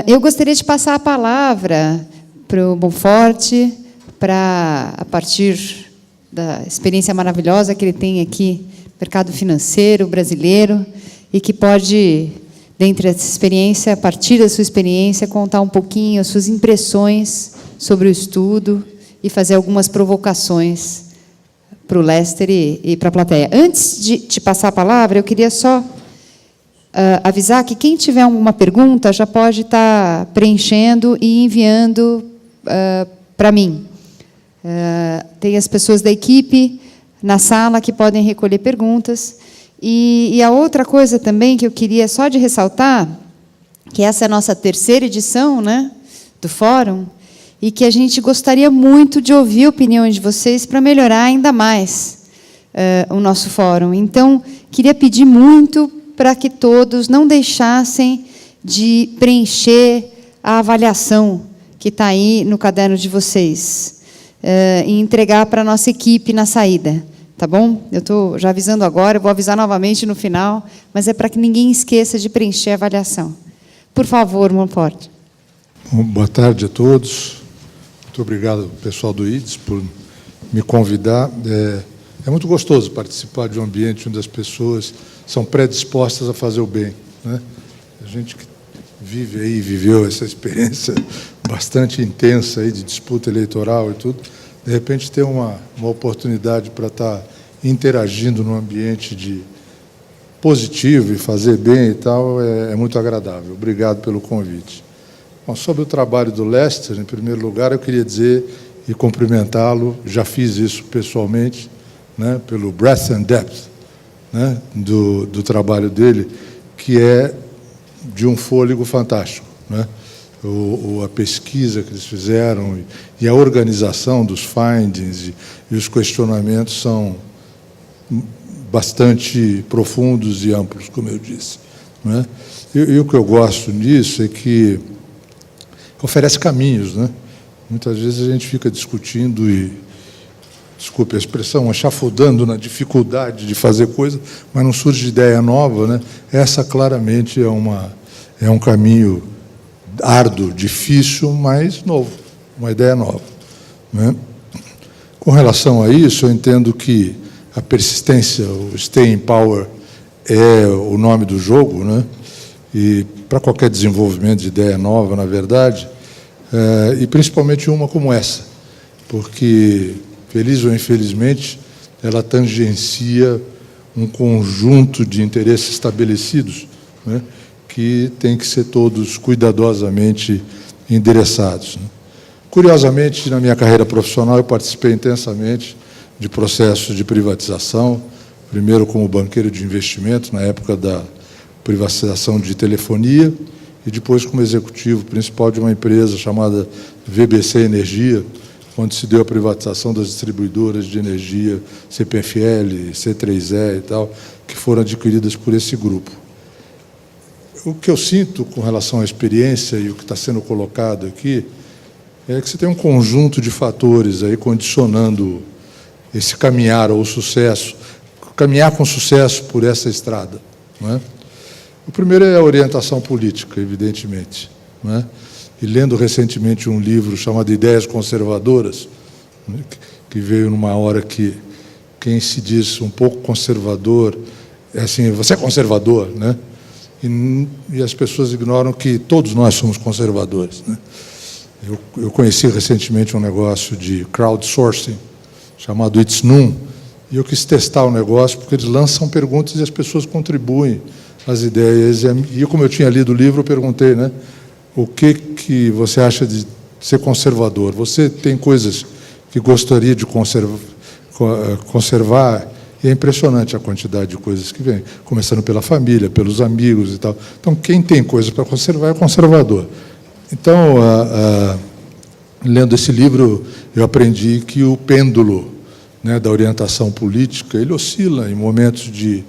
Eu gostaria de passar a palavra para o Bonforte, a partir da experiência maravilhosa que ele tem aqui, mercado financeiro brasileiro, e que pode, dentre essa experiência, a partir da sua experiência, contar um pouquinho as suas impressões sobre o estudo e fazer algumas provocações para o Lester e para a plateia. Antes de te passar a palavra, eu queria só avisar que quem tiver alguma pergunta já pode estar preenchendo e enviando para mim. Tem as pessoas da equipe na sala que podem recolher perguntas. E a outra coisa também que eu queria só de ressaltar, que essa é a nossa terceira edição, né, do Fórum, e que a gente gostaria muito de ouvir a opinião de vocês para melhorar ainda mais o nosso Fórum. Então, queria pedir muito para que todos não deixassem de preencher a avaliação que está aí no caderno de vocês e entregar para a nossa equipe na saída. Tá bom? Eu estou já avisando agora, eu vou avisar novamente no final, mas é para que ninguém esqueça de preencher a avaliação. Por favor, Bonforte. Boa tarde a todos. Muito obrigado, pessoal do IDES, por me convidar. É muito gostoso participar de um ambiente onde as pessoas são predispostas a fazer o bem, né? A gente que vive aí, viveu essa experiência bastante intensa aí de disputa eleitoral e tudo, de repente ter uma oportunidade para estar interagindo num ambiente positivo e fazer bem e tal, é muito agradável. Obrigado pelo convite. Bom, sobre o trabalho do Lester, em primeiro lugar, eu queria dizer e cumprimentá-lo, já fiz isso pessoalmente, né, pelo breadth and depth, né, do trabalho dele, que é de um fôlego fantástico, né? A pesquisa que eles fizeram e a organização dos findings e os questionamentos são bastante profundos e amplos, como eu disse, né? E o que eu gosto nisso é que oferece caminhos, né? Muitas vezes a gente fica discutindo e, desculpe a expressão, achafudando na dificuldade de fazer coisa, mas não surge ideia nova, né? Essa claramente é um caminho árduo, difícil, mas novo, uma ideia nova, né? Com relação a isso, eu entendo que a persistência, o staying power, é o nome do jogo, né? E para qualquer desenvolvimento de ideia nova, na verdade, e principalmente uma como essa, porque, feliz ou infelizmente, ela tangencia um conjunto de interesses estabelecidos, né, que tem que ser todos cuidadosamente endereçados, né? Curiosamente, na minha carreira profissional, eu participei intensamente de processos de privatização, primeiro como banqueiro de investimento, na época da privatização de telefonia, e depois como executivo principal de uma empresa chamada VBC Energia, onde se deu a privatização das distribuidoras de energia CPFL, C3E e tal, que foram adquiridas por esse grupo. O que eu sinto com relação à experiência e o que está sendo colocado aqui é que você tem um conjunto de fatores aí condicionando esse caminhar ao sucesso, caminhar com sucesso por essa estrada, não é? O primeiro é a orientação política, evidentemente, não é? E lendo recentemente um livro chamado Ideias Conservadoras, né, que veio numa hora que quem se diz um pouco conservador é assim, você é conservador, né? E as pessoas ignoram que todos nós somos conservadores, né? Eu conheci recentemente um negócio de crowdsourcing chamado It's Noon, e eu quis testar o negócio porque eles lançam perguntas e as pessoas contribuem as ideias. E como eu tinha lido o livro, eu perguntei, né, o que você acha de ser conservador? Você tem coisas que gostaria de conservar? E é impressionante a quantidade de coisas que vem, começando pela família, pelos amigos e tal. Então, quem tem coisas para conservar é conservador. Então, lendo esse livro, eu aprendi que o pêndulo, né, da orientação política, ele oscila em momentos de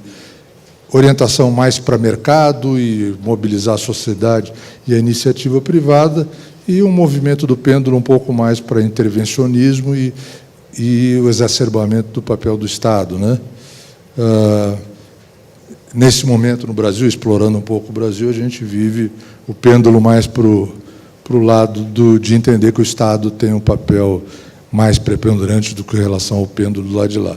orientação mais para mercado e mobilizar a sociedade e a iniciativa privada, e um movimento do pêndulo um pouco mais para intervencionismo e o exacerbamento do papel do Estado, né? nesse momento no Brasil, explorando um pouco o Brasil, a gente vive o pêndulo mais para o lado de entender que o Estado tem um papel mais preponderante do que em relação ao pêndulo do lado de lá.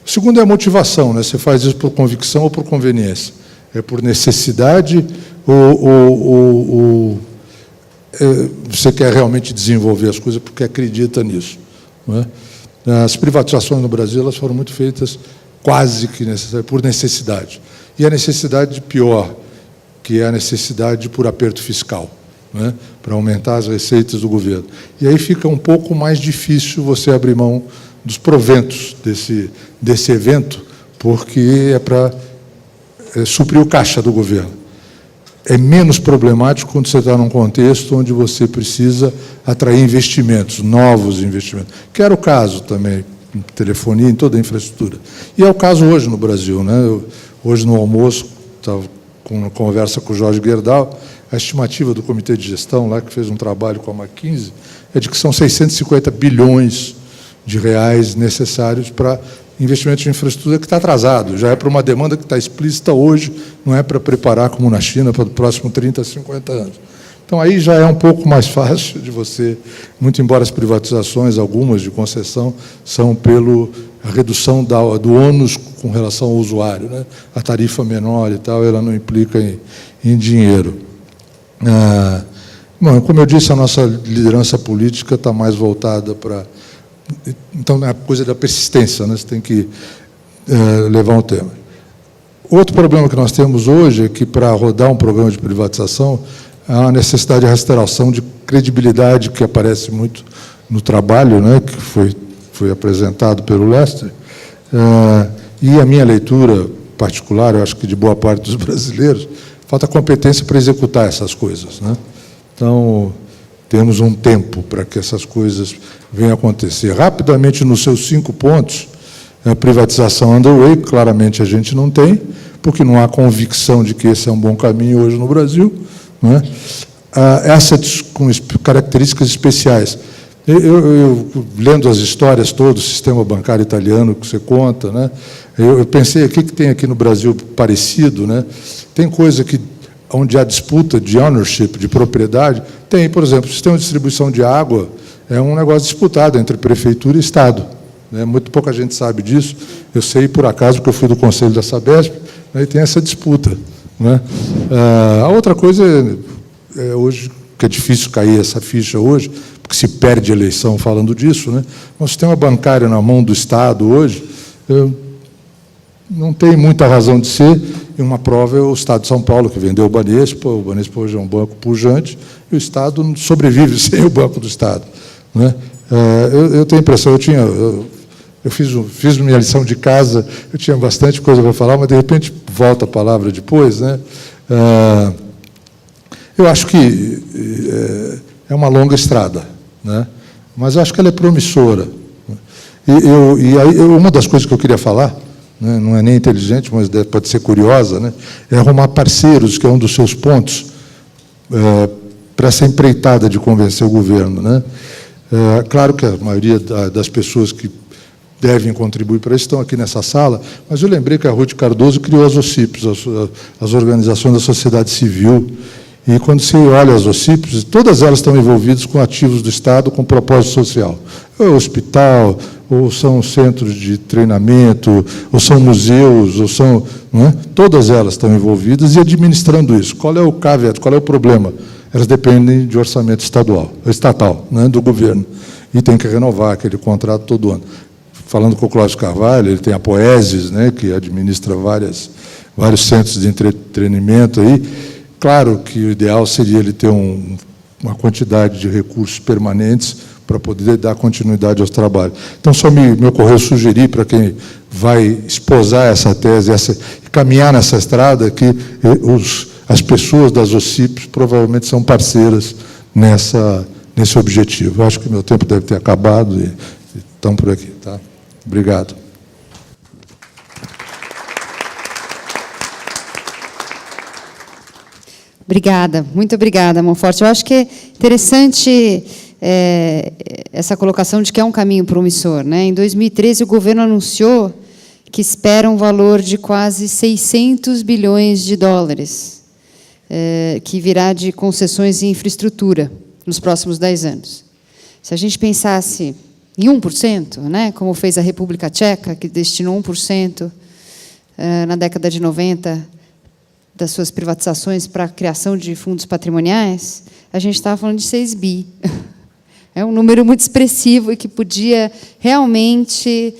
O segundo é a motivação, né? Você faz isso por convicção ou por conveniência? É por necessidade ou você quer realmente desenvolver as coisas porque acredita nisso, não é? As privatizações no Brasil elas foram muito feitas quase que por necessidade. E a necessidade pior, que é a necessidade por aperto fiscal, né, para aumentar as receitas do governo. E aí fica um pouco mais difícil você abrir mão dos proventos desse evento, porque é para suprir o caixa do governo. É menos problemático quando você está num contexto onde você precisa atrair investimentos, novos investimentos, que era o caso também em telefonia, em toda a infraestrutura. E é o caso hoje no Brasil, né? Hoje, no almoço, estava com uma conversa com o Jorge Gerdau, a estimativa do Comitê de Gestão, lá que fez um trabalho com a McKinsey, é de que são 650 bilhões de reais necessários para investimento de infraestrutura que está atrasado, já é para uma demanda que está explícita hoje, não é para preparar, como na China, para o próximo 30, 50 anos. Então, aí já é um pouco mais fácil de você, muito embora as privatizações, algumas de concessão, são a redução do ônus com relação ao usuário, né? A tarifa menor e tal, ela não implica em dinheiro. Bom, como eu disse, a nossa liderança política está mais voltada para... Então, é a coisa da persistência, né? Você tem que levar um tema. Outro problema que nós temos hoje é que, para rodar um programa de privatização, há a necessidade de restauração de credibilidade, que aparece muito no trabalho, né, que foi apresentado pelo Lester, e a minha leitura particular, eu acho que de boa parte dos brasileiros, falta competência para executar essas coisas, né? Então, temos um tempo para que essas coisas venham a acontecer. Rapidamente, nos seus 5 pontos, a privatização underway, claramente a gente não tem, porque não há convicção de que esse é um bom caminho hoje no Brasil, não é? Assets com características especiais. Eu, lendo as histórias todas, o sistema bancário italiano que você conta, né, eu pensei, o que tem aqui no Brasil parecido, né? Tem coisa onde há disputa de ownership, de propriedade. Tem, por exemplo, o sistema de distribuição de água é um negócio disputado entre prefeitura e Estado, né? Muito pouca gente sabe disso. Eu sei, por acaso, porque eu fui do Conselho da Sabesp, né, e tem essa disputa, né? A outra coisa é hoje, que é difícil cair essa ficha hoje, porque se perde a eleição falando disso, né? O sistema bancário na mão do Estado hoje não tem muita razão de ser, e uma prova é o Estado de São Paulo, que vendeu o Banespa hoje é um banco pujante, e o Estado sobrevive sem o Banco do Estado, né? Eu tenho a impressão, eu fiz minha lição de casa, eu tinha bastante coisa para falar, mas, de repente, volta a palavra depois, né? Eu acho que é uma longa estrada, né? Mas eu acho que ela é promissora. E aí, uma das coisas que eu queria falar, né, não é nem inteligente, mas pode ser curiosa, né, é arrumar parceiros, que é um dos seus pontos, para essa empreitada de convencer o governo, né? Claro que a maioria das pessoas que devem contribuir para isso estão aqui nessa sala, mas eu lembrei que a Ruth Cardoso criou as OCIPs, as organizações da sociedade civil, e quando você olha as OCIPs, todas elas estão envolvidas com ativos do Estado com propósito social. Ou hospital, ou são centros de treinamento, ou são museus, ou são... Não é? Todas elas estão envolvidas e administrando isso. Qual é o caveat, qual é o problema? Elas dependem de orçamento estatal, né, do governo, e tem que renovar aquele contrato todo ano. Falando com o Cláudio Carvalho, ele tem a Poeses, né, que administra vários centros de entretenimento aí. Claro que o ideal seria ele ter uma quantidade de recursos permanentes para poder dar continuidade aos trabalhos. Então, só me ocorreu sugerir para quem vai esposar essa tese, caminhar nessa estrada, que as pessoas das OCIPs provavelmente são parceiras nesse objetivo. Eu acho que meu tempo deve ter acabado e estão por aqui. Tá? Obrigado. Obrigada, muito obrigada, Monforte. Eu acho que é interessante essa colocação de que é um caminho promissor, né? Em 2013, o governo anunciou que espera um valor de quase 600 bilhões de dólares, que virá de concessões em infraestrutura nos próximos 10 anos. Se a gente pensasse em 1%, né, como fez a República Tcheca, que destinou 1% na década de 90 das suas privatizações para a criação de fundos patrimoniais, a gente estava falando de 6 bi. É um número muito expressivo e que podia realmente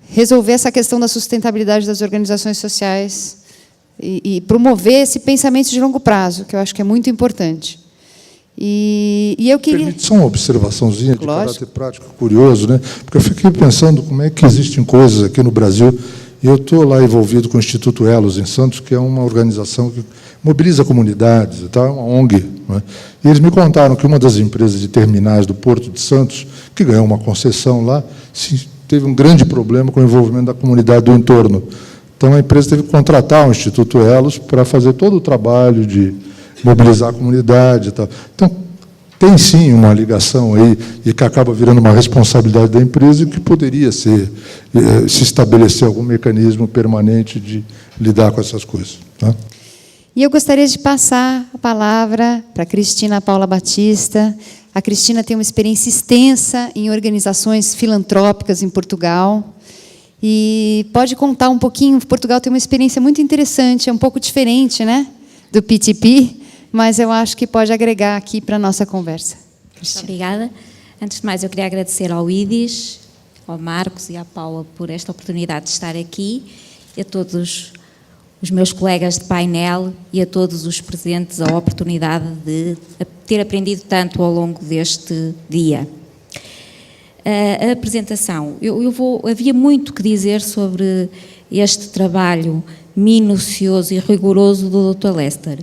resolver essa questão da sustentabilidade das organizações sociais e promover esse pensamento de longo prazo, que eu acho que é muito importante. E eu queria... Permite só uma observaçãozinha de caráter prático, curioso, né? Porque eu fiquei pensando como é que existem coisas aqui no Brasil, e eu estou lá envolvido com o Instituto Elos, em Santos, que é uma organização que mobiliza comunidades, tá? Uma ONG. Né? E eles me contaram que uma das empresas de terminais do Porto de Santos, que ganhou uma concessão lá, teve um grande problema com o envolvimento da comunidade do entorno. Então, a empresa teve que contratar o Instituto Elos para fazer todo o trabalho de mobilizar a comunidade e tal. Então, tem sim uma ligação aí, e que acaba virando uma responsabilidade da empresa, e que poderia se estabelecer algum mecanismo permanente de lidar com essas coisas. Tá? E eu gostaria de passar a palavra para a Cristina Paula Batista. A Cristina tem uma experiência extensa em organizações filantrópicas em Portugal, e pode contar um pouquinho. Portugal tem uma experiência muito interessante, é um pouco diferente, né, do PTP, mas eu acho que pode agregar aqui para a nossa conversa. Muito obrigada. Antes de mais, eu queria agradecer ao IDIS, ao Marcos e à Paula por esta oportunidade de estar aqui, e a todos os meus colegas de painel e a todos os presentes a oportunidade de ter aprendido tanto ao longo deste dia. A apresentação. Havia muito que dizer sobre este trabalho minucioso e rigoroso do Dr. Lester,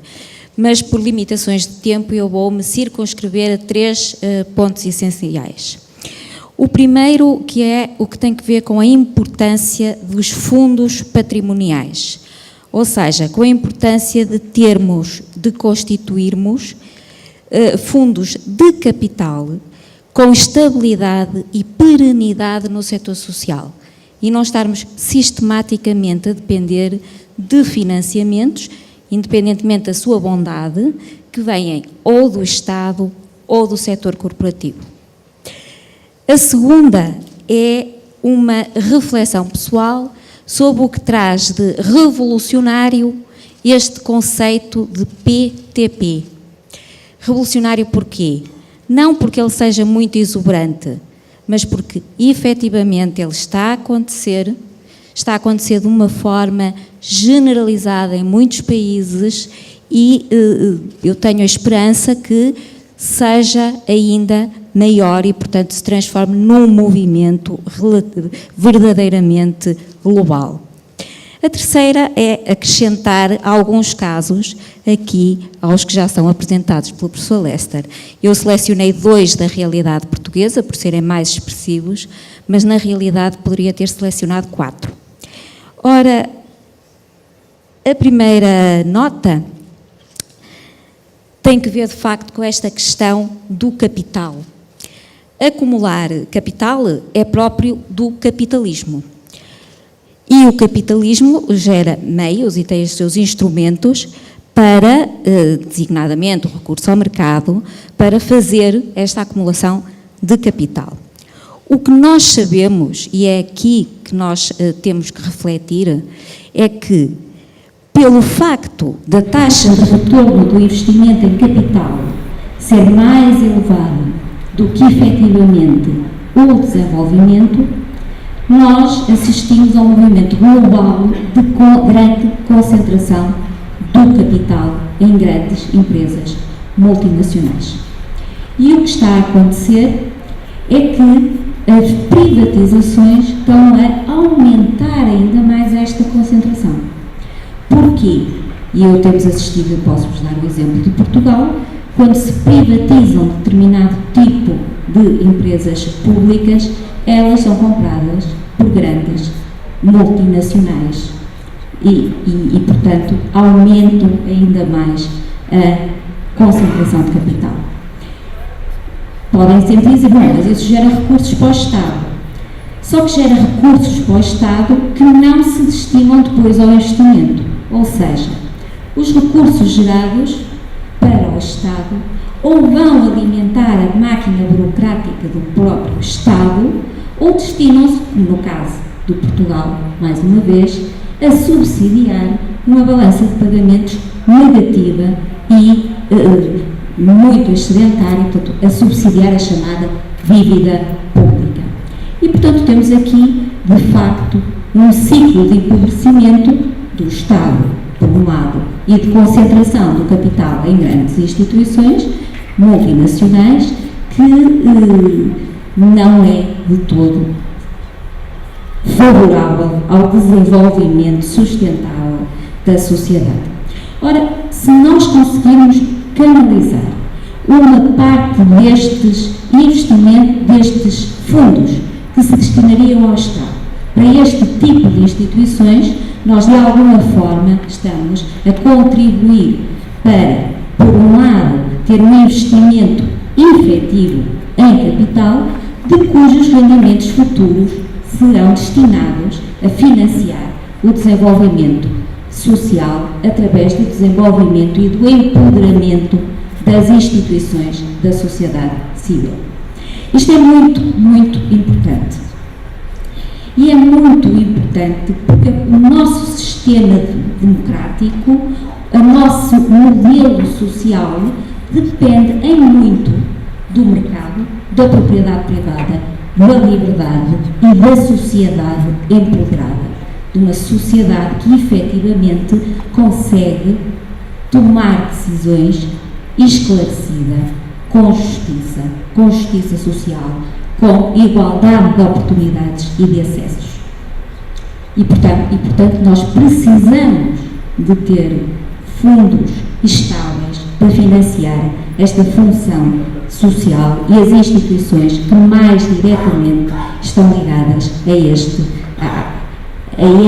mas por limitações de tempo eu vou-me circunscrever a 3 pontos essenciais. O primeiro, que é o que tem que ver com a importância dos fundos patrimoniais, ou seja, com a importância de constituirmos fundos de capital com estabilidade e perenidade no setor social e não estarmos sistematicamente a depender de financiamentos, independentemente da sua bondade, que venham ou do Estado ou do setor corporativo. A segunda é uma reflexão pessoal sobre o que traz de revolucionário este conceito de PTP. Revolucionário porquê? Não porque ele seja muito exuberante, mas porque efetivamente ele está a acontecer de uma forma generalizada em muitos países e eu tenho a esperança que seja ainda maior e, portanto, se transforme num movimento verdadeiramente global. A terceira é acrescentar alguns casos aqui aos que já são apresentados pelo professor Lester. Eu selecionei 2 da realidade portuguesa, por serem mais expressivos, mas na realidade poderia ter selecionado 4. Ora, a primeira nota tem que ver, de facto, com esta questão do capital. Acumular capital é próprio do capitalismo. E o capitalismo gera meios e tem os seus instrumentos para, designadamente, o recurso ao mercado, para fazer esta acumulação de capital. O que nós sabemos, e é aqui que nós temos que refletir, é que, pelo facto da taxa de retorno do investimento em capital ser mais elevada do que efetivamente o desenvolvimento, nós assistimos a um movimento global de grande concentração do capital em grandes empresas multinacionais. E o que está a acontecer é que as privatizações estão a aumentar ainda mais esta concentração. Porquê? E eu temos assistido, eu posso-vos dar o exemplo de Portugal, quando se privatizam determinado tipo de empresas públicas, elas são compradas por grandes multinacionais e, portanto, aumentam ainda mais a concentração de capital. Podem sempre dizer, bom, mas isso gera recursos para o Estado. só que gera recursos para o Estado que não se destinam depois ao investimento. Ou seja, os recursos gerados para o Estado ou vão alimentar a máquina burocrática do próprio Estado ou destinam-se, como no caso de Portugal, mais uma vez, a subsidiar uma balança de pagamentos negativa e muito excedentária, portanto, a subsidiar a chamada dívida pública. E, portanto, temos aqui, de facto, um ciclo de empobrecimento do Estado, por um lado, e de concentração do capital em grandes instituições multinacionais, que não é de todo favorável ao desenvolvimento sustentável da sociedade. Ora, se nós conseguirmos canalizar uma parte destes investimentos, destes fundos que se destinariam ao Estado para este tipo de instituições, nós de alguma forma estamos a contribuir para, por um lado, ter um investimento efetivo em capital, de cujos rendimentos futuros serão destinados a financiar o desenvolvimento social através do desenvolvimento e do empoderamento das instituições da sociedade civil. Isto é muito, muito importante. E é muito importante porque o nosso sistema democrático, o nosso modelo social, depende em muito do mercado, da propriedade privada, da liberdade e da sociedade empoderada. De uma sociedade que efetivamente consegue tomar decisões esclarecida, com justiça social, com igualdade de oportunidades e de acessos. E, portanto, nós precisamos de ter fundos estáveis para financiar esta função social e as instituições que mais diretamente estão ligadas a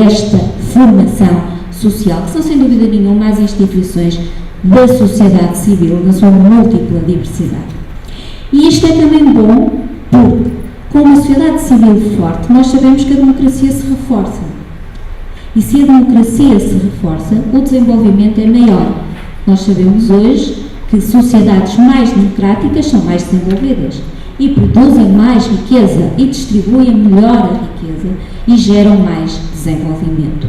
esta formação social, que são sem dúvida nenhuma as instituições da sociedade civil na sua múltipla diversidade. E isto é também bom porque, com uma sociedade civil forte, nós sabemos que a democracia se reforça. E se a democracia se reforça, o desenvolvimento é maior. Nós sabemos hoje que sociedades mais democráticas são mais desenvolvidas e produzem mais riqueza e distribuem melhor a riqueza e geram mais desenvolvimento.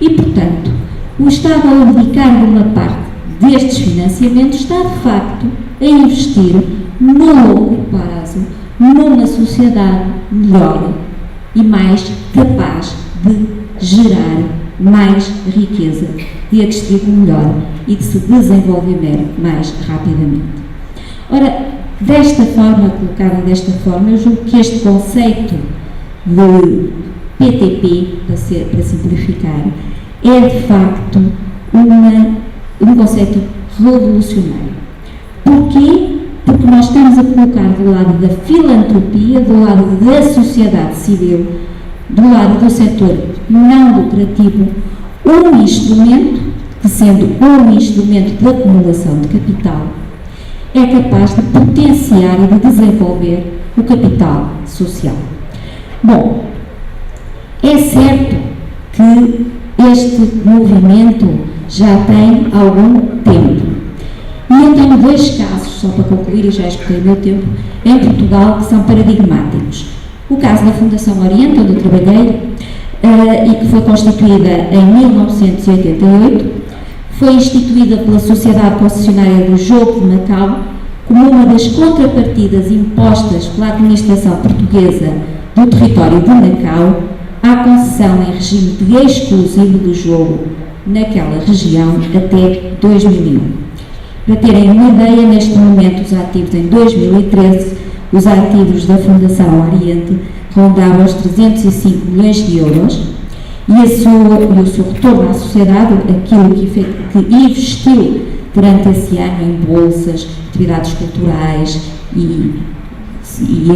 E, portanto, o Estado, ao dedicar uma parte destes financiamentos, está, de facto, a investir no longo prazo numa sociedade melhor e mais capaz de gerar mais riqueza, de a distribuir melhor e de se desenvolver mais rapidamente. Ora, desta forma, colocada desta forma, eu julgo que este conceito de PTP, para simplificar, é de facto um conceito revolucionário. Porquê? Porque nós estamos a colocar do lado da filantropia, do lado da sociedade civil, do lado do setor não lucrativo, um instrumento que, sendo um instrumento de acumulação de capital, é capaz de potenciar e de desenvolver o capital social. Bom, é certo que este movimento já tem algum tempo. E eu tenho dois casos, só para concluir, e já escutei o meu tempo, em Portugal, que são paradigmáticos. O caso da Fundação Oriente, onde eu trabalhei, e que foi constituída em 1988, foi instituída pela Sociedade Concessionária do Jogo de Macau como uma das contrapartidas impostas pela administração portuguesa do território de Macau à concessão em regime de exclusivo do jogo naquela região até 2001. Para terem uma ideia, neste momento os ativos em 2013, os ativos da Fundação Oriente rondavam os 305 milhões de euros e o seu retorno à sociedade, aquilo que investiu durante esse ano em bolsas, atividades culturais e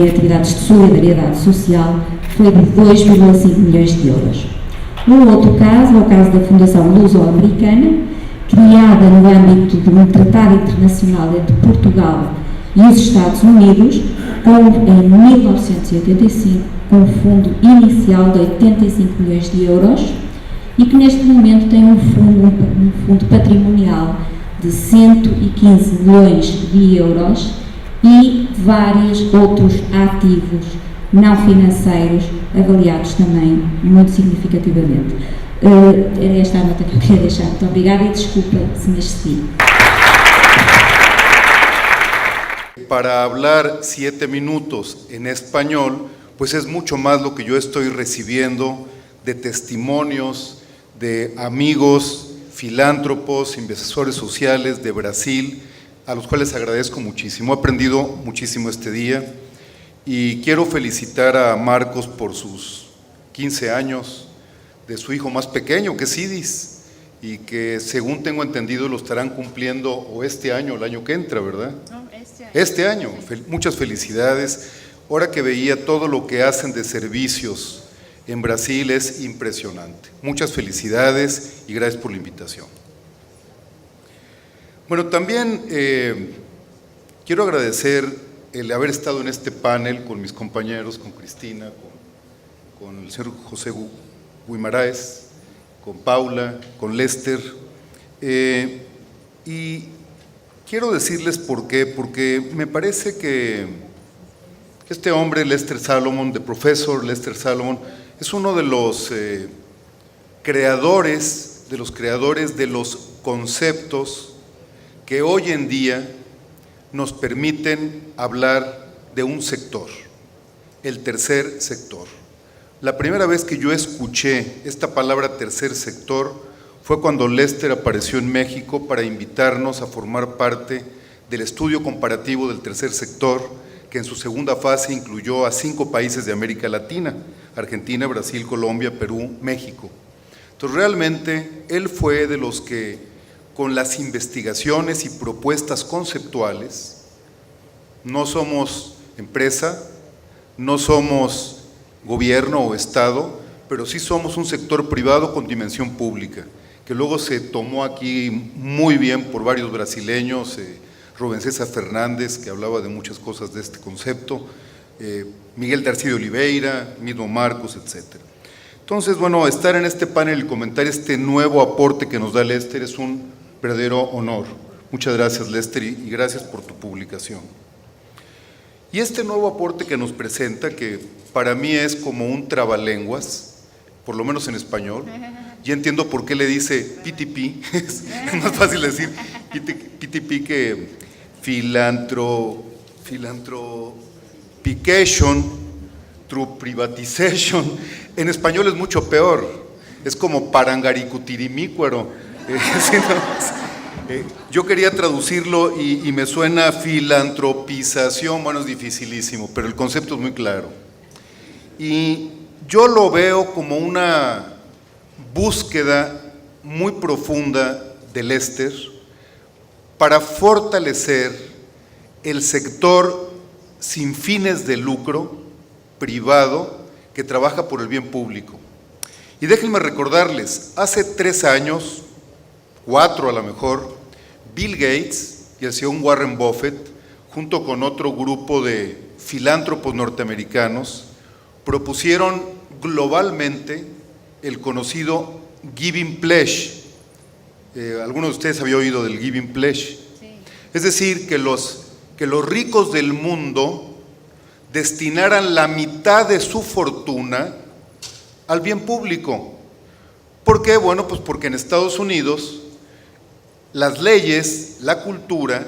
atividades de solidariedade social, foi de 2,5 milhões de euros. Um outro caso é o caso da Fundação Luso-Americana, criada no âmbito de um tratado internacional entre Portugal e os Estados Unidos, em 1985, com um fundo inicial de 85 milhões de euros e que neste momento tem um fundo patrimonial de 115 milhões de euros e vários outros ativos não financeiros avaliados também muito significativamente. Era esta a nota que eu queria deixar. Muito obrigada e desculpa se me excedi. Para hablar 7 minutos en español, pues es mucho más lo que yo estoy recibiendo de testimonios de amigos, filántropos, inversores sociales de Brasil, a los cuales agradezco muchísimo. He aprendido muchísimo este día y quiero felicitar a Marcos por sus 15 años, de su hijo más pequeño, que es Idis, y que según tengo entendido lo estarán cumpliendo o este año o el año que entra, ¿verdad? No, este año. Este año. Muchas felicidades. Ahora que veía todo lo que hacen de servicios en Brasil es impresionante. Muchas felicidades y gracias por la invitación. Bueno, también quiero agradecer el haber estado en este panel con mis compañeros, con Cristina, con el señor José Guimaraes, con Paula, con Lester, y quiero decirles por qué, porque me parece que este hombre, Lester Salomon, the Professor Lester Salomon, es uno de los creadores de los conceptos que hoy en día nos permiten hablar de un sector, el tercer sector. La primera vez que yo escuché esta palabra tercer sector fue cuando Lester apareció en México para invitarnos a formar parte del estudio comparativo del tercer sector, que en su segunda fase incluyó a 5 países de América Latina: Argentina, Brasil, Colombia, Perú, México. Entonces realmente él fue de los que, con las investigaciones y propuestas conceptuales, no somos empresa, no somos gobierno o Estado, pero sí somos un sector privado con dimensión pública, que luego se tomó aquí muy bien por varios brasileños, Rubén César Fernández, que hablaba de muchas cosas de este concepto, Miguel Darcy de Oliveira, mismo Marcos, etc. Entonces, bueno, estar en este panel y comentar este nuevo aporte que nos da Lester es un verdadero honor. Muchas gracias, Lester, y gracias por tu publicación. Y este nuevo aporte que nos presenta, que para mí es como un trabalenguas, por lo menos en español, ya entiendo por qué le dice PTP, es más fácil decir PTP que philanthropication through privatization. En español es mucho peor, es como parangaricutirimícuaro. Yo quería traducirlo y me suena filantropización, bueno, es dificilísimo, pero el concepto es muy claro. Y yo lo veo como una búsqueda muy profunda de Lester para fortalecer el sector sin fines de lucro privado que trabaja por el bien público. Y déjenme recordarles, hace 3 años, 4 a lo mejor, Bill Gates y el señor Warren Buffett, junto con otro grupo de filántropos norteamericanos, propusieron globalmente el conocido Giving Pledge. ¿Alguno de ustedes había oído del Giving Pledge? Sí. Es decir, que los ricos del mundo destinaran la mitad de su fortuna al bien público. ¿Por qué? Bueno, pues porque en Estados Unidos las leyes, la cultura,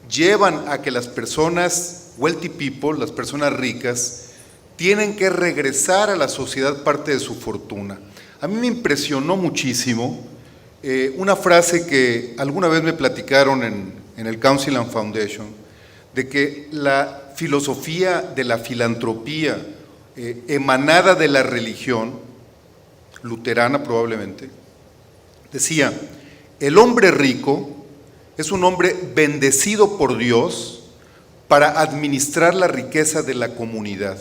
llevan a que las personas wealthy people, las personas ricas, tienen que regresar a la sociedad parte de su fortuna. A mí me impresionó muchísimo una frase que alguna vez me platicaron en el Council and Foundation, de que la filosofía de la filantropía emanada de la religión, luterana probablemente, decía: el hombre rico es un hombre bendecido por Dios para administrar la riqueza de la comunidad.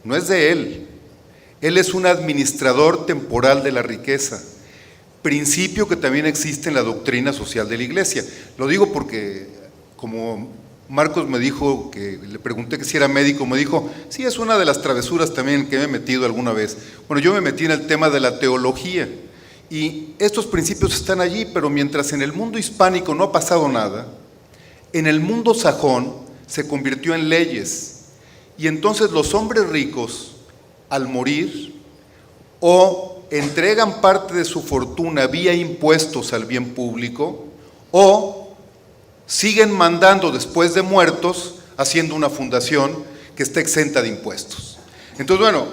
No es de él, él es un administrador temporal de la riqueza, principio que también existe en la doctrina social de la Iglesia. Lo digo porque como Marcos me dijo, que le pregunté que si era médico, me dijo, sí, es una de las travesuras también que me he metido alguna vez. Bueno, yo me metí en el tema de la teología, y estos principios están allí, pero mientras en el mundo hispánico no ha pasado nada, en el mundo sajón se convirtió en leyes, y entonces los hombres ricos, al morir, o entregan parte de su fortuna vía impuestos al bien público, o siguen mandando después de muertos, haciendo una fundación que está exenta de impuestos. Entonces, bueno,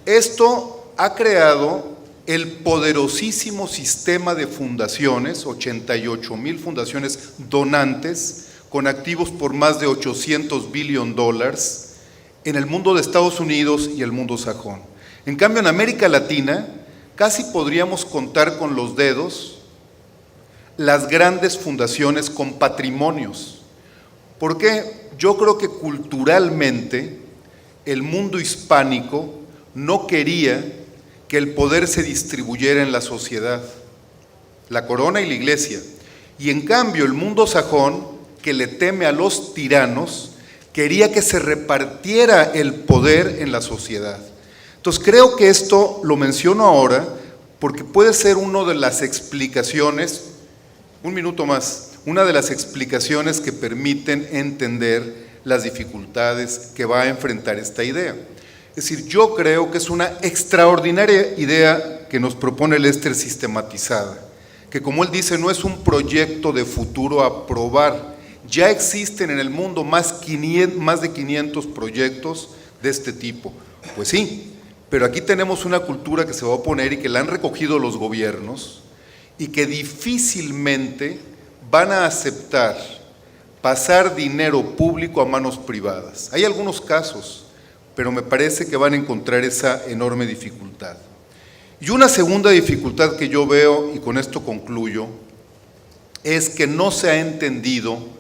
esto ha creado el poderosísimo sistema de fundaciones, 88,000 fundaciones donantes, con activos por más de $800 billones en el mundo de Estados Unidos y el mundo sajón. En cambio, en América Latina, casi podríamos contar con los dedos las grandes fundaciones con patrimonios. Porque yo creo que culturalmente el mundo hispánico no quería que el poder se distribuyera en la sociedad, la corona y la iglesia. Y en cambio el mundo sajón, que le teme a los tiranos, quería que se repartiera el poder en la sociedad. Entonces creo que esto lo menciono ahora porque puede ser una de las explicaciones, un minuto más, una de las explicaciones que permiten entender las dificultades que va a enfrentar esta idea. Es decir, yo creo que es una extraordinaria idea que nos propone Lester sistematizada, que como él dice, no es un proyecto de futuro a probar. Ya existen en el mundo más de 500 proyectos de este tipo. Pues sí, pero aquí tenemos una cultura que se va a oponer y que la han recogido los gobiernos y que difícilmente van a aceptar pasar dinero público a manos privadas. Hay algunos casos, pero me parece que van a encontrar esa enorme dificultad. Y una segunda dificultad que yo veo, y con esto concluyo, es que no se ha entendido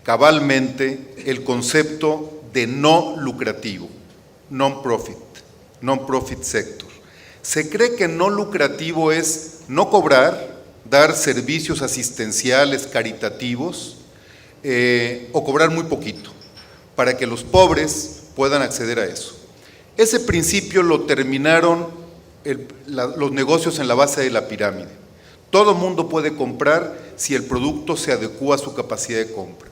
cabalmente el concepto de no lucrativo, non-profit sector. Se cree que no lucrativo es no cobrar, dar servicios asistenciales, caritativos, o cobrar muy poquito, para que los pobres puedan acceder a eso. Ese principio lo terminaron los negocios en la base de la pirámide. Todo mundo puede comprar si el producto se adecúa a su capacidad de compra.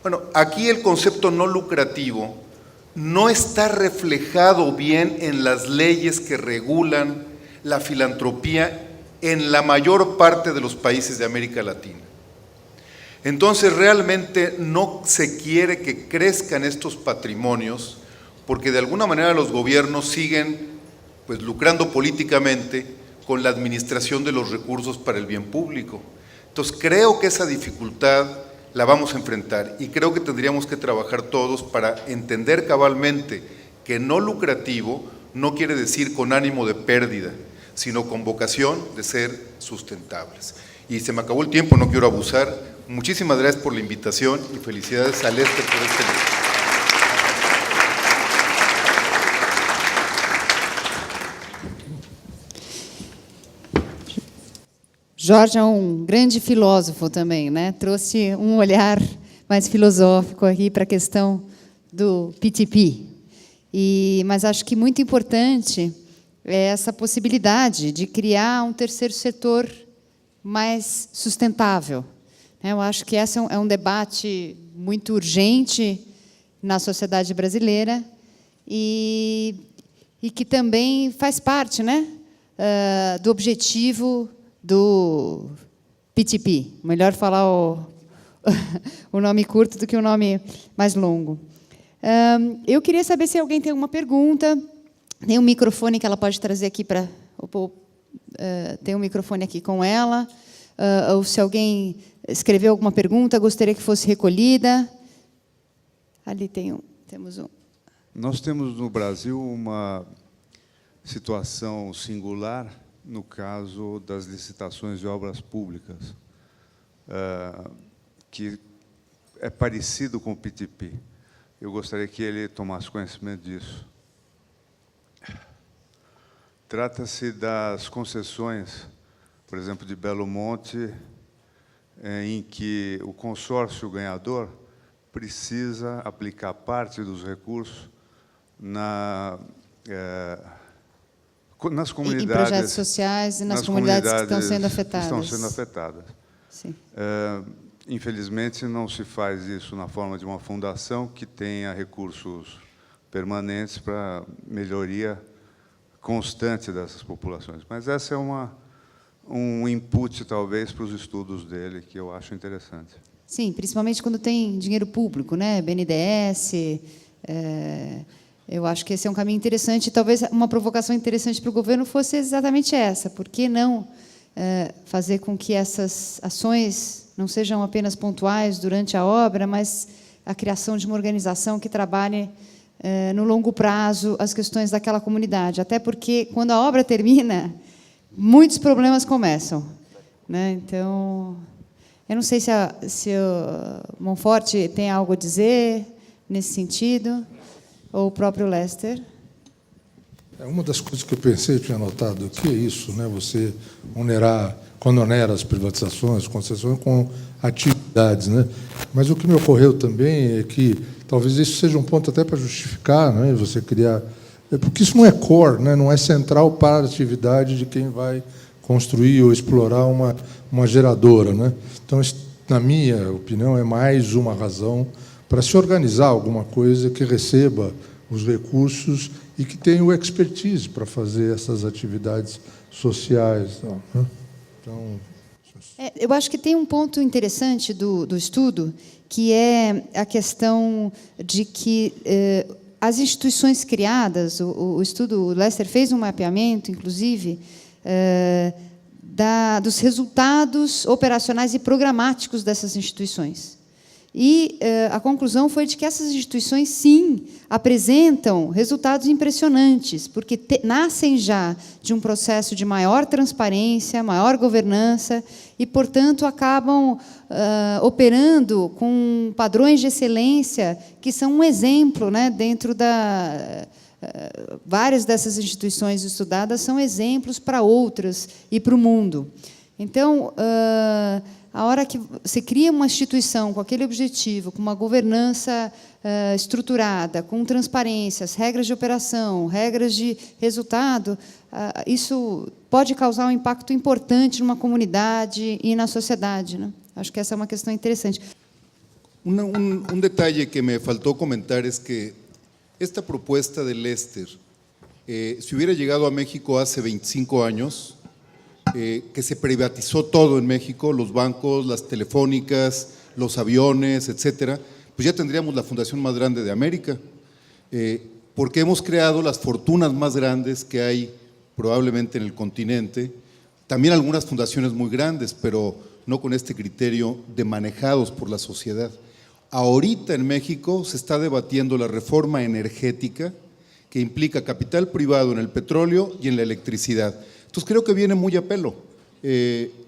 Bueno, aquí el concepto no lucrativo no está reflejado bien en las leyes que regulan la filantropía en la mayor parte de los países de América Latina. Entonces realmente no se quiere que crezcan estos patrimonios porque de alguna manera los gobiernos siguen pues lucrando políticamente con la administración de los recursos para el bien público. Entonces creo que esa dificultad la vamos a enfrentar y creo que tendríamos que trabajar todos para entender cabalmente que no lucrativo no quiere decir con ánimo de pérdida, sino con vocación de ser sustentables. Y se me acabó el tiempo, no quiero abusar. Muchísimas gracias por la invitación y felicidades a Lester por este libro. Jorge é grande filósofo também, né? Trouxe olhar mais filosófico aqui para a questão do P2P. Mas acho que muito importante é essa possibilidade de criar um terceiro setor mais sustentável. Eu acho que esse é debate muito urgente na sociedade brasileira e que também faz parte, né, do objetivo do P2P. Melhor falar o nome curto do que o nome mais longo. Eu queria saber se alguém tem alguma pergunta. Tem um microfone que ela pode trazer aqui para... tem um microfone aqui com ela. Ou se alguém escreveu alguma pergunta, gostaria que fosse recolhida. Ali temos um. Nós temos no Brasil uma situação singular no caso das licitações de obras públicas, que é parecido com o P2P. Eu gostaria que ele tomasse conhecimento disso. Trata-se das concessões, por exemplo, de Belo Monte, em que o consórcio ganhador precisa aplicar parte dos recursos nas comunidades... Em projetos sociais e nas comunidades que estão sendo afetadas. Estão sendo afetadas. Sim. Infelizmente, não se faz isso na forma de uma fundação que tenha recursos permanentes para melhoria constante dessas populações. Mas essa é um input, talvez, para os estudos dele, que eu acho interessante. Sim, principalmente quando tem dinheiro público, né? BNDES. Eu acho que esse é um caminho interessante. Talvez uma provocação interessante para o governo fosse exatamente essa. Por que não fazer com que essas ações não sejam apenas pontuais durante a obra, mas a criação de uma organização que trabalhe no longo prazo as questões daquela comunidade? Até porque, quando a obra termina, muitos problemas começam, né? Então, eu não sei se o Monfort tem algo a dizer nesse sentido, ou o próprio Lester. Uma das coisas que eu pensei, eu tinha anotado aqui, é isso, né? Você quando onera as privatizações, concessões com atividades, né? Mas o que me ocorreu também é que talvez isso seja um ponto até para justificar, né? Você criar... Porque isso não é core, né? Não é central para a atividade de quem vai construir ou explorar uma geradora, né? Então, na minha opinião, é mais uma razão para se organizar alguma coisa que receba os recursos e que tenha o expertise para fazer essas atividades sociais. Né? Então, eu acho que tem um ponto interessante do estudo, que é a questão de que as instituições criadas, o estudo, o Lester fez um mapeamento, inclusive, dos resultados operacionais e programáticos dessas instituições. E a conclusão foi de que essas instituições, sim, apresentam resultados impressionantes, porque nascem já de um processo de maior transparência, maior governança, e, portanto, acabam operando com padrões de excelência que são um exemplo, né, dentro da... várias dessas instituições estudadas são exemplos para outras e para o mundo. Então, a hora que você cria uma instituição com aquele objetivo, com uma governança estruturada, com transparências, regras de operação, regras de resultado, isso pode causar um impacto importante numa comunidade e na sociedade, né? Acho que essa é uma questão interessante. Detalle que me faltó comentar es que esta propuesta de Lester, si hubiera llegado a México hace 25 años, que se privatizó todo en México, los bancos, las telefónicas, los aviones, etcétera, pues ya tendríamos la fundación más grande de América, porque hemos creado las fortunas más grandes que hay probablemente en el continente, también algunas fundaciones muy grandes, pero no con este criterio de manejados por la sociedad. Ahorita en México se está debatiendo la reforma energética que implica capital privado en el petróleo y en la electricidad. Entonces creo que viene muy a pelo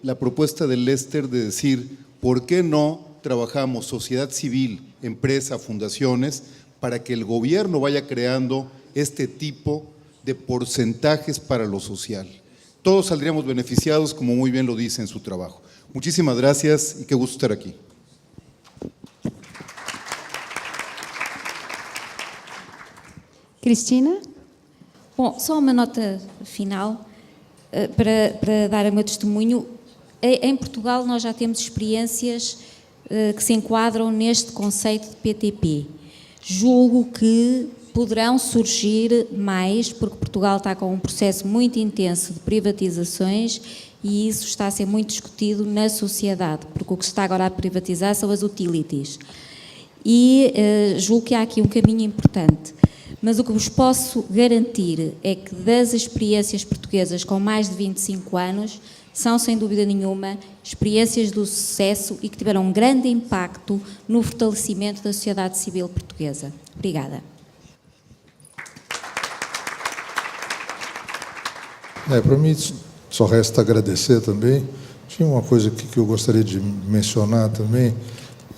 la propuesta de Lester de decir, ¿por qué no trabajamos sociedad civil, empresa, fundaciones, para que el gobierno vaya creando este tipo de porcentajes para lo social? Todos saldríamos beneficiados, como muy bien lo dice en su trabajo. Muchísimas gracias y qué gusto estar aquí. Cristina? Bom, só uma nota final para dar o meu testemunho. Em Portugal nós já temos experiências que se enquadram neste conceito de PTP. Julgo que poderão surgir mais, porque Portugal está com um processo muito intenso de privatizações e isso está a ser muito discutido na sociedade, porque o que se está agora a privatizar são as utilities. E julgo que há aqui um caminho importante. Mas o que vos posso garantir é que das experiências portuguesas com mais de 25 anos, são, sem dúvida nenhuma, experiências do sucesso e que tiveram um grande impacto no fortalecimento da sociedade civil portuguesa. Obrigada. Para mim, só resta agradecer também. Tinha uma coisa aqui que eu gostaria de mencionar também,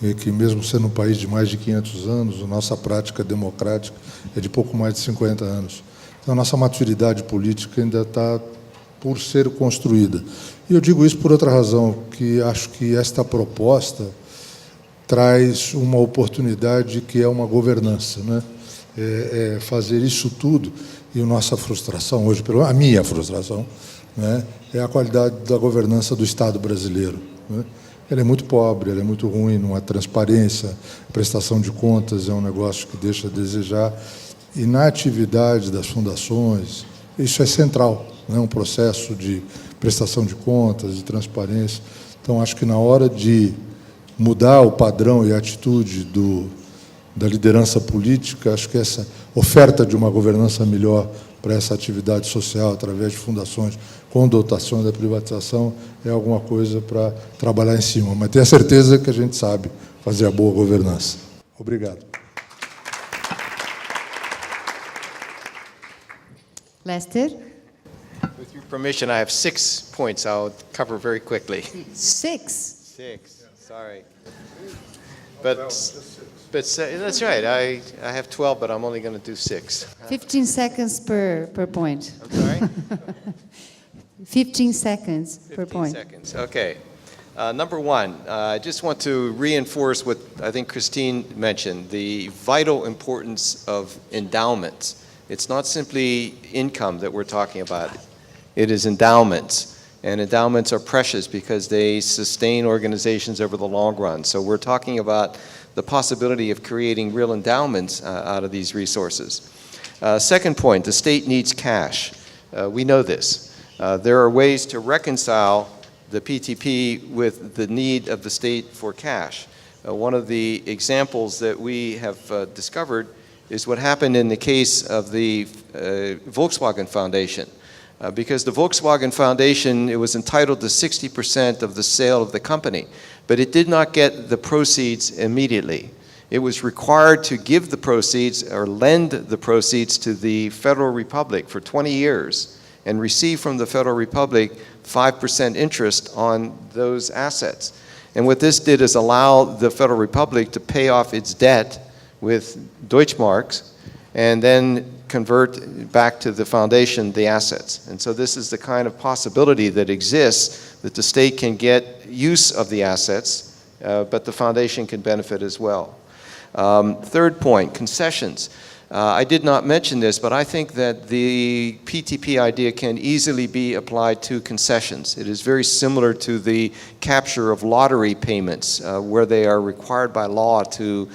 é que mesmo sendo um país de mais de 500 anos, a nossa prática democrática é de pouco mais de 50 anos. Então, a nossa maturidade política ainda está por ser construída. E eu digo isso por outra razão, que acho que esta proposta traz uma oportunidade que é uma governança, né? Fazer isso tudo, e a nossa frustração hoje, a minha frustração, né, é a qualidade da governança do Estado brasileiro, né? Ela é muito pobre, ela é muito ruim, não há transparência, prestação de contas é um negócio que deixa a desejar, e na atividade das fundações, isso é central, né? Um processo de prestação de contas, de transparência. Então, acho que na hora de mudar o padrão e a atitude da liderança política, acho que essa oferta de uma governança melhor para essa atividade social, através de fundações, com dotação da privatização, é alguma coisa para trabalhar em cima. Mas tenha certeza que a gente sabe fazer a boa governança. Obrigado. Lester? With your permission, I have 6 points I'll cover very quickly. 6. 6, sorry. But that's right. I have 12, but I'm only going to do 6. 15 seconds per point. I'm sorry? 15 seconds per 15 point. seconds. Okay. Number one, I just want to reinforce what I think Christine mentioned, the vital importance of endowments. It's not simply income that we're talking about. It is endowments. And endowments are precious because they sustain organizations over the long run. So we're talking about the possibility of creating real endowments out of these resources. Second point, the state needs cash. We know this. There are ways to reconcile the PTP with the need of the state for cash. One of the examples that we have discovered is what happened in the case of the Volkswagen Foundation. Because the Volkswagen Foundation, it was entitled to 60% of the sale of the company, but it did not get the proceeds immediately. It was required to give the proceeds or lend the proceeds to the Federal Republic for 20 years and receive from the Federal Republic 5% interest on those assets. And what this did is allow the Federal Republic to pay off its debt with Deutschmarks and then convert back to the foundation the assets. And so this is the kind of possibility that exists, that the state can get use of the assets, but the foundation can benefit as well. Third point, concessions. I did not mention this, but I think that the PTP idea can easily be applied to concessions. It is very similar to the capture of lottery payments, where they are required by law to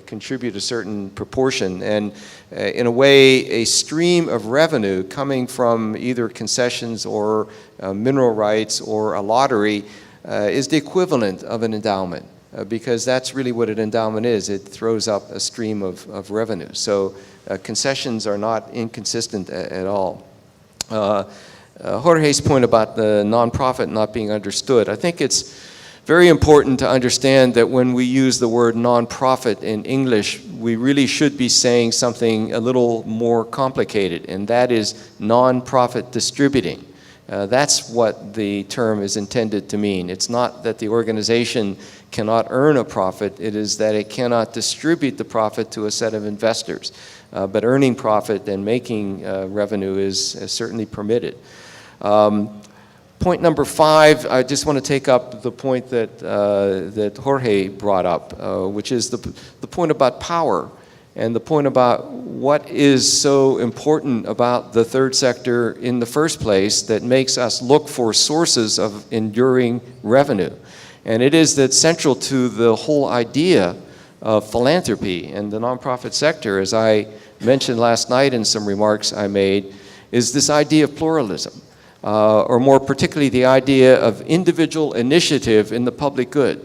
contribute a certain proportion. And in a way, a stream of revenue coming from either concessions or mineral rights or a lottery is the equivalent of an endowment. Because that's really what an endowment is. It throws up a stream of revenue. So concessions are not inconsistent at all. Jorge's point about the nonprofit not being understood, I think it's very important to understand that when we use the word nonprofit in English, we really should be saying something a little more complicated, and that is nonprofit distributing. That's what the term is intended to mean. It's not that the organization cannot earn a profit, it is that it cannot distribute the profit to a set of investors. But earning profit and making revenue is certainly permitted. Point number 5, I just want to take up the point that Jorge brought up, which is the point about power and the point about what is so important about the third sector in the first place that makes us look for sources of enduring revenue. And it is that central to the whole idea of philanthropy and the nonprofit sector, as I mentioned last night in some remarks I made, is this idea of pluralism. Or more particularly the idea of individual initiative in the public good.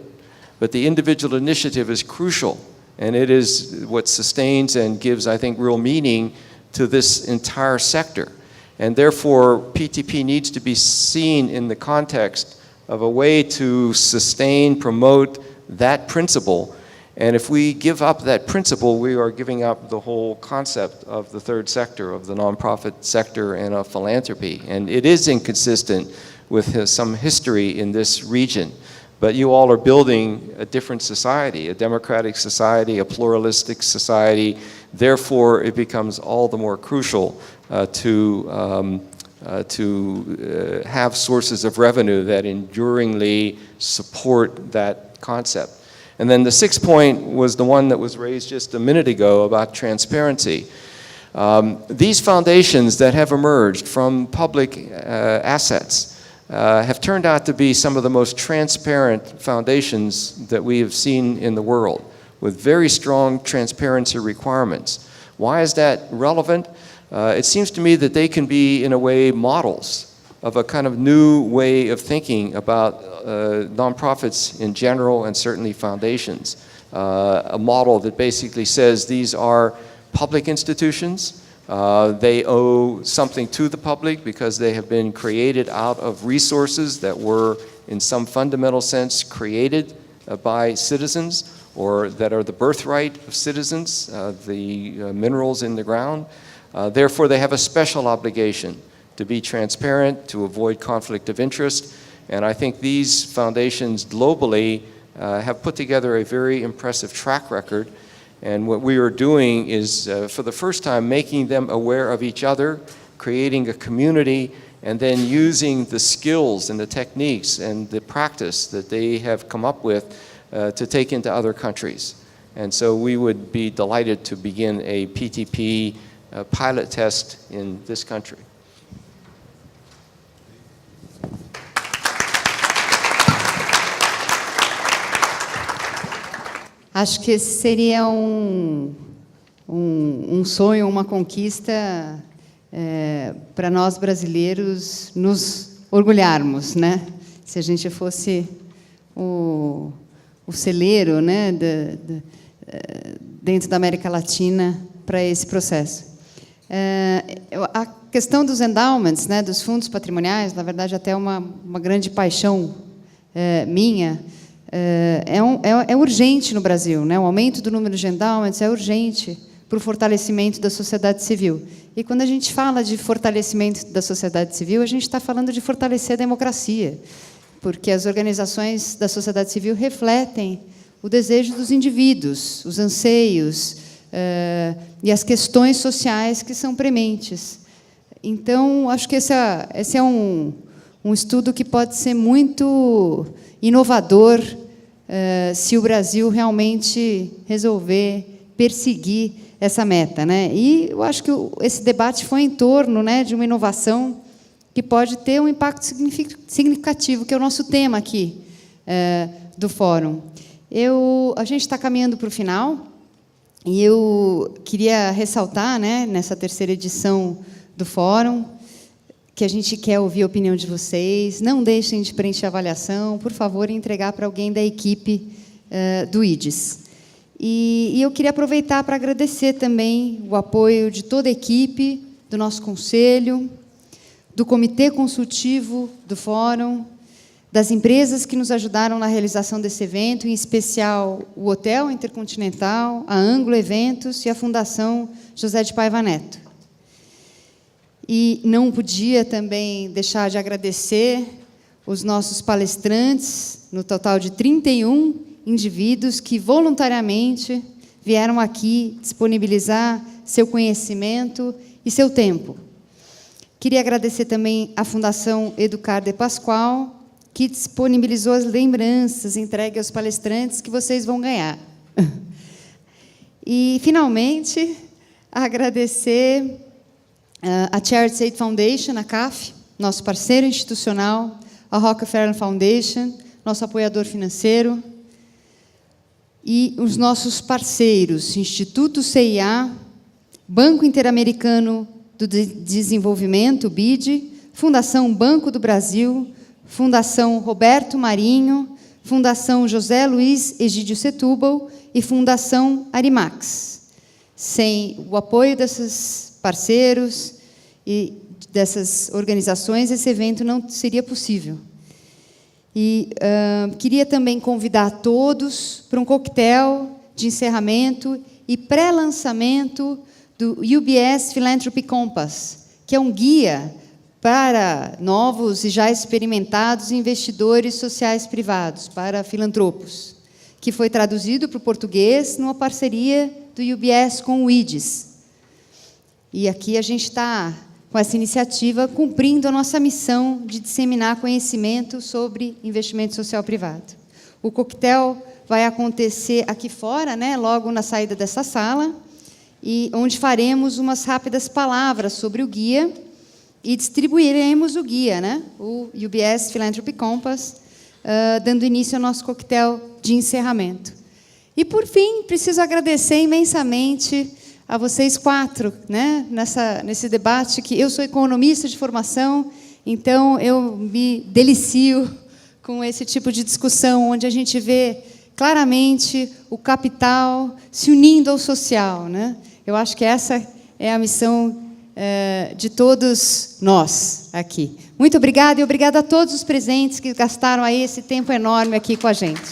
But the individual initiative is crucial, and it is what sustains and gives, I think, real meaning to this entire sector. And therefore, PTP needs to be seen in the context of a way to sustain, promote that principle. And if we give up that principle, we are giving up the whole concept of the third sector, of the nonprofit sector and of philanthropy. And it is inconsistent with some history in this region. But you all are building a different society, a democratic society, a pluralistic society. Therefore, it becomes all the more crucial to have sources of revenue that enduringly support that concept. And then the sixth point was the one that was raised just a minute ago about transparency. These foundations that have emerged from public assets have turned out to be some of the most transparent foundations that we have seen in the world, with very strong transparency requirements. Why is that relevant? It seems to me that they can be, in a way, models of a kind of new way of thinking about nonprofits in general and certainly foundations. A model that basically says these are public institutions. They owe something to the public because they have been created out of resources that were, in some fundamental sense, created by citizens, or that are the birthright of citizens, the minerals in the ground. Therefore, they have a special obligation to be transparent, to avoid conflict of interest. And I think these foundations globally have put together a very impressive track record. And what we are doing is, for the first time, making them aware of each other, creating a community, and then using the skills and the techniques and the practice that they have come up with to take into other countries. And so we would be delighted to begin a PTP pilot test in this country. Acho que esse seria um sonho, uma conquista para nós brasileiros nos orgulharmos, né? Se a gente fosse o celeiro, né, dentro da América Latina para esse processo. A questão dos endowments, né, dos fundos patrimoniais, na verdade, até uma grande paixão minha. É urgente no Brasil, né? O aumento do número de endowments é urgente para o fortalecimento da sociedade civil. E quando a gente fala de fortalecimento da sociedade civil, a gente está falando de fortalecer a democracia, porque as organizações da sociedade civil refletem o desejo dos indivíduos, os anseios e as questões sociais que são prementes. Então, acho que esse é um estudo que pode ser muito inovador se o Brasil realmente resolver perseguir essa meta, né? E eu acho que esse debate foi em torno, né, de uma inovação que pode ter um impacto significativo, que é o nosso tema aqui do fórum. A gente está caminhando para o final e eu queria ressaltar, né, nessa terceira edição do fórum, que a gente quer ouvir a opinião de vocês. Não deixem de preencher a avaliação, por favor, e entregar para alguém da equipe do IDES. E eu queria aproveitar para agradecer também o apoio de toda a equipe, do nosso conselho, do Comitê Consultivo do Fórum, das empresas que nos ajudaram na realização desse evento, em especial o Hotel Intercontinental, a Anglo Eventos e a Fundação José de Paiva Neto. E não podia também deixar de agradecer os nossos palestrantes, no total de 31 indivíduos que voluntariamente vieram aqui disponibilizar seu conhecimento e seu tempo. Queria agradecer também à Fundação Educar de Pascoal, que disponibilizou as lembranças entregues aos palestrantes que vocês vão ganhar. E, finalmente, agradecer a Charity Aid Foundation, a CAF, nosso parceiro institucional, a Rockefeller Foundation, nosso apoiador financeiro, e os nossos parceiros, Instituto CIA, Banco Interamericano do Desenvolvimento, BID, Fundação Banco do Brasil, Fundação Roberto Marinho, Fundação José Luiz Egídio Setúbal e Fundação Arimax. Sem o apoio desses parceiros e dessas organizações, esse evento não seria possível. E queria também convidar todos para um coquetel de encerramento e pré-lançamento do UBS Philanthropy Compass, que é um guia para novos e já experimentados investidores sociais privados, para filantropos, que foi traduzido para o português numa parceria do UBS com o IDES. E aqui a gente está, com essa iniciativa, cumprindo a nossa missão de disseminar conhecimento sobre investimento social privado. O coquetel vai acontecer aqui fora, né, logo na saída dessa sala, e onde faremos umas rápidas palavras sobre o guia e distribuiremos o guia, né, o UBS Philanthropy Compass, dando início ao nosso coquetel de encerramento. E, por fim, preciso agradecer imensamente a vocês 4, né, nesse debate, que eu sou economista de formação, então eu me delicio com esse tipo de discussão, onde a gente vê claramente o capital se unindo ao social, né? Eu acho que essa é a missão de todos nós aqui. Muito obrigada, e obrigada a todos os presentes que gastaram aí esse tempo enorme aqui com a gente.